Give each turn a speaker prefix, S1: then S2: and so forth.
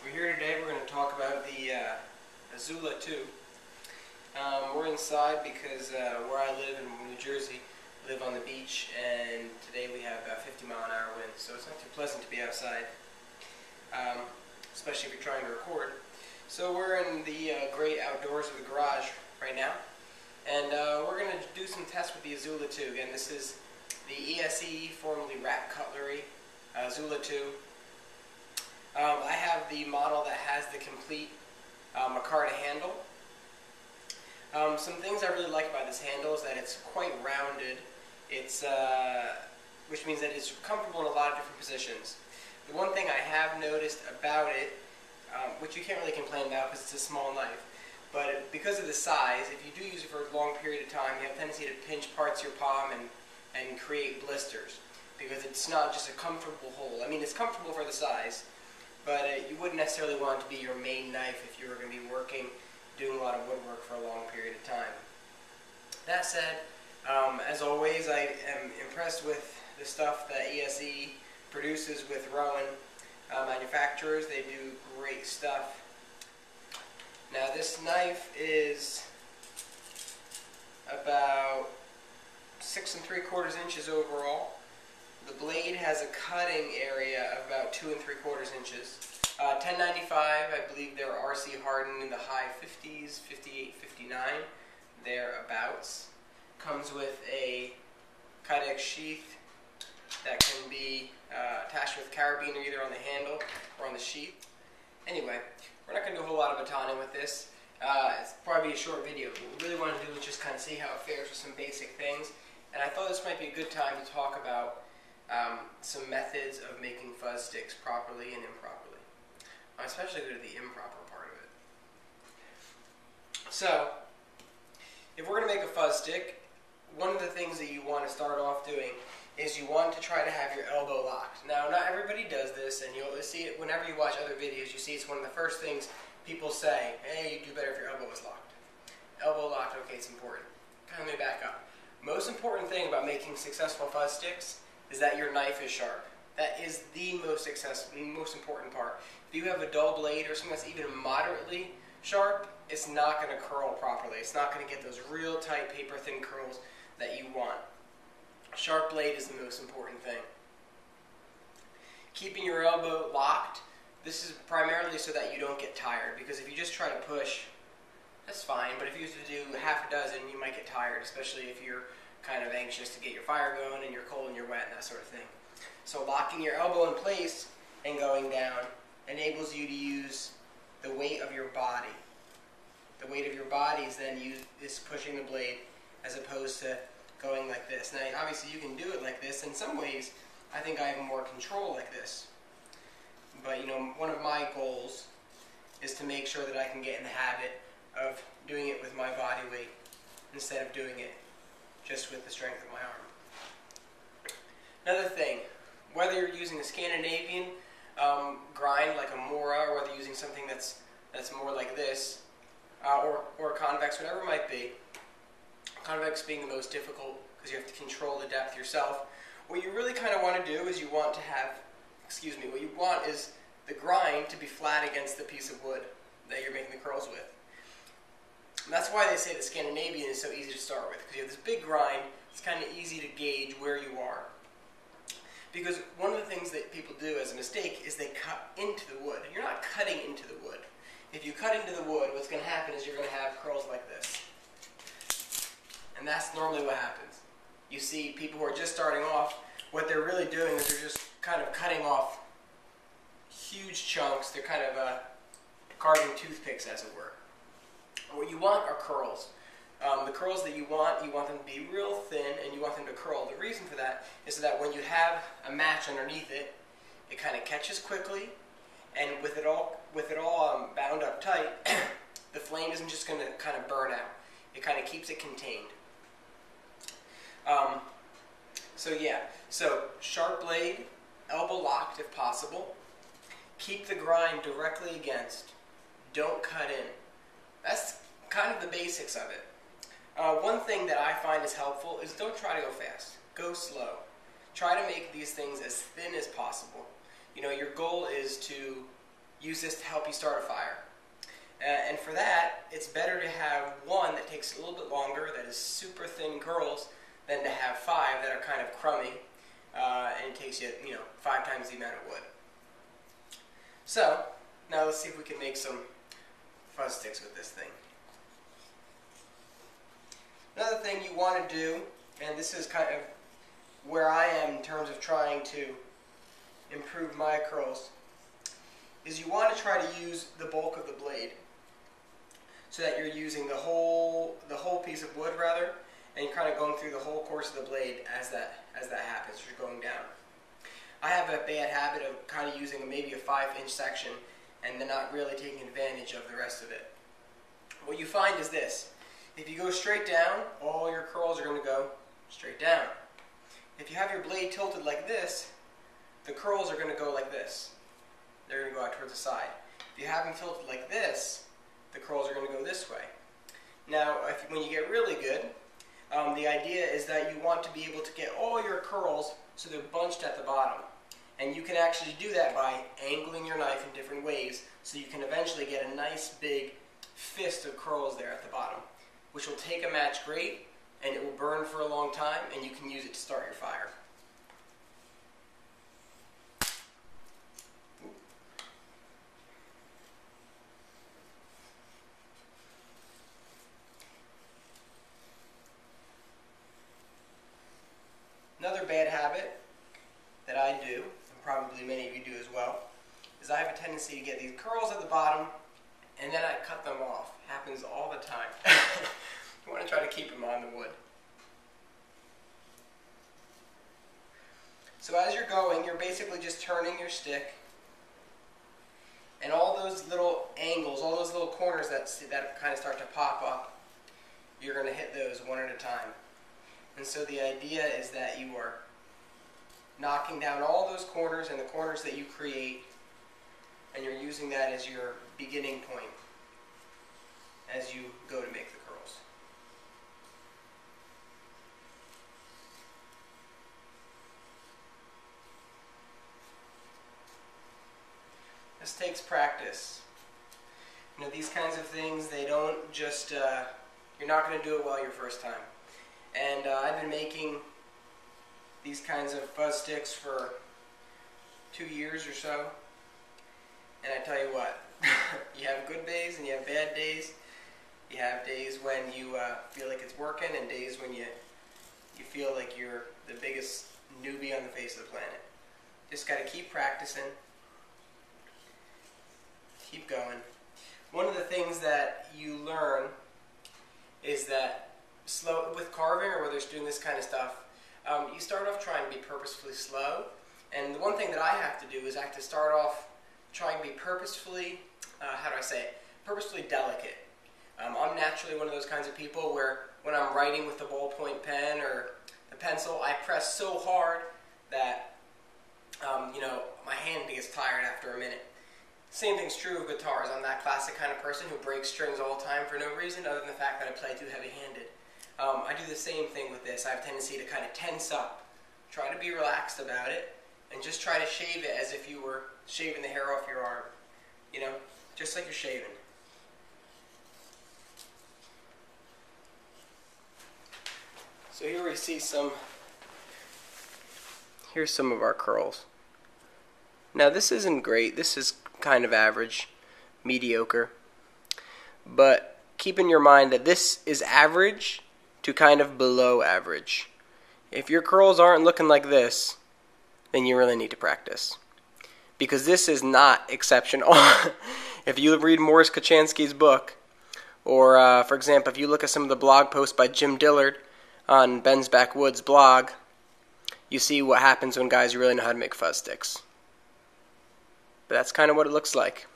S1: We're here today. We're going to talk about the Izula 2. We're inside because where I live in New Jersey, I live on the beach, and today we have about 50-mile-an-hour winds, so it's not too pleasant to be outside, especially if you're trying to record. So we're in the great outdoors of the garage right now, and we're going to do some tests with the Izula 2. Again, this is the ESEE, formerly Rat Cutlery, Izula 2. I have the model that has the complete micarta handle. Some things I really like about this handle is that it's quite rounded. It's which means that it's comfortable in a lot of different positions. The one thing I have noticed about it, which you can't really complain about because it's a small knife, but because of the size, if you do use it for a long period of time, you have a tendency to pinch parts of your palm and create blisters, because it's not just a comfortable hold. I mean, it's comfortable for the size, but you wouldn't necessarily want it to be your main knife if you were going to be working, doing a lot of woodwork for a long period of time. That said, as always, I am impressed with the stuff that ESEE produces with Rowan manufacturers. They do great stuff. Now, this knife is about 6 3/4 inches overall. The blade has a cutting area of about 2 3/4 inches. 1095, I believe they're RC hardened in the high 50s, 58, 59, thereabouts. Comes with a kydex sheath that can be attached with carabiner either on the handle or on the sheath. Anyway, we're not going to do a whole lot of batoning with this. It's probably a short video. What we really want to do is just kind of see how it fares with some basic things. And I thought this might be a good time to talk about some methods of making fuzz sticks properly and improperly. I especially go to the improper part of it. So, if we're going to make a fuzz stick, one of the things that you want to start off doing is you want to try to have your elbow locked. Now, not everybody does this, and you'll see it whenever you watch other videos. You see it's one of the first things people say, hey, you do better if your elbow is locked. Elbow locked, okay, it's important. Let me back up. Most important thing about making successful fuzz sticks is that your knife is sharp. That is the most important part. If you have a dull blade or something that's even moderately sharp, it's not going to curl properly. It's not going to get those real tight paper thin curls that you want. A sharp blade is the most important thing. Keeping your elbow locked, this is primarily so that you don't get tired, because if you just try to push, that's fine, but if you used to do half a dozen, you might get tired, especially if you're kind of anxious to get your fire going and you're cold and you're wet and that sort of thing. So locking your elbow in place and going down enables you to use the weight of your body. The weight of your body is pushing the blade as opposed to going like this. Now, obviously you can do it like this. In some ways, I think I have more control like this. But, you know, one of my goals is to make sure that I can get in the habit of doing it with my body weight instead of doing it just with the strength of my arm. Another thing, whether you're using a Scandinavian grind like a Mora, or whether you're using something that's more like this, or convex, whatever it might be, convex being the most difficult because you have to control the depth yourself, what you really kind of want to do is you want to have, what you want is the grind to be flat against the piece of wood that you're making the curls with. And that's why they say the Scandinavian is so easy to start with, because you have this big grind. It's kind of easy to gauge where you are. Because one of the things that people do as a mistake is they cut into the wood. You're not cutting into the wood. If you cut into the wood, what's going to happen is you're going to have curls like this. And that's normally what happens. You see people who are just starting off, what they're really doing is they're just kind of cutting off huge chunks. They're kind of carving toothpicks, as it were. What you want are curls. The curls that you want them to be real thin, and you want them to curl. The reason for that is so that when you have a match underneath it, it kind of catches quickly, and with it all bound up tight, the flame isn't just going to kind of burn out. It kind of keeps it contained. So sharp blade, elbow locked if possible. Keep the grind directly against. Don't cut in. That's kind of the basics of it. One thing that I find is helpful is don't try to go fast. Go slow. Try to make these things as thin as possible. You know, your goal is to use this to help you start a fire. And for that, it's better to have one that takes a little bit longer, that is super thin curls, than to have 5 that are kind of crummy, and it takes you, 5 times the amount of wood. So, now let's see if we can make some fuzz sticks with this thing. Another thing you want to do, and this is kind of where I am in terms of trying to improve my curls, is you want to try to use the bulk of the blade, so that you're using the whole piece of wood rather, and you're kind of going through the whole course of the blade as that happens. You're going down. I have a bad habit of kind of using maybe a 5-inch section and then not really taking advantage of the rest of it. What you find is this: if you go straight down, all your curls are going to go straight down. If you have your blade tilted like this, the curls are going to go like this. They're going to go out towards the side. If you have them tilted like this, the curls are going to go this way. Now, when you get really good, the idea is that you want to be able to get all your curls so they're bunched at the bottom. And you can actually do that by angling your knife in different ways, so you can eventually get a nice big fist of curls there at the bottom, which will take a match great, and it will burn for a long time, and you can use it to start your fire. Another bad habit that I do, and probably many of you do as well, is I have a tendency to get these curls at the bottom and then I cut them off. Happens all the time. You want to try to keep them on the wood. So as you're going, you're basically just turning your stick, and all those little angles, all those little corners that kind of start to pop up, you're going to hit those one at a time. And so the idea is that you are knocking down all those corners and the corners that you create, and you're using that as your beginning point as you go to make the curls. This takes practice. These kinds of things, they don't just, you're not going to do it well your first time. And I've been making these kinds of fuzz sticks for 2 years or so. And I tell you what, you have good days and you have bad days. You have days when you feel like it's working, and days when you feel like you're the biggest newbie on the face of the planet. Just got to keep practicing. Keep going. One of the things that you learn is that with carving, or whether it's doing this kind of stuff, you start off trying to be purposefully slow, and the one thing that I have to do is I have to start off trying to be purposefully, purposefully delicate. I'm naturally one of those kinds of people where when I'm writing with the ballpoint pen or the pencil, I press so hard that my hand gets tired after a minute. Same thing's true of guitars. I'm that classic kind of person who breaks strings all the time for no reason other than the fact that I play too heavy-handed. I do the same thing with this. I have a tendency to kind of tense up, try to be relaxed about it, and just try to shave it as if you were shaving the hair off your arm. Just like you're shaving. So here we see here's some of our curls. Now this isn't great. This is kind of average, mediocre. But keep in your mind that this is average to kind of below average. If your curls aren't looking like this, then you really need to practice. Because this is not exceptional. If you read Morris Kochanski's book, or for example, if you look at some of the blog posts by Jim Dillard on Ben's Backwoods blog, you see what happens when guys really know how to make fuzz sticks. But that's kind of what it looks like.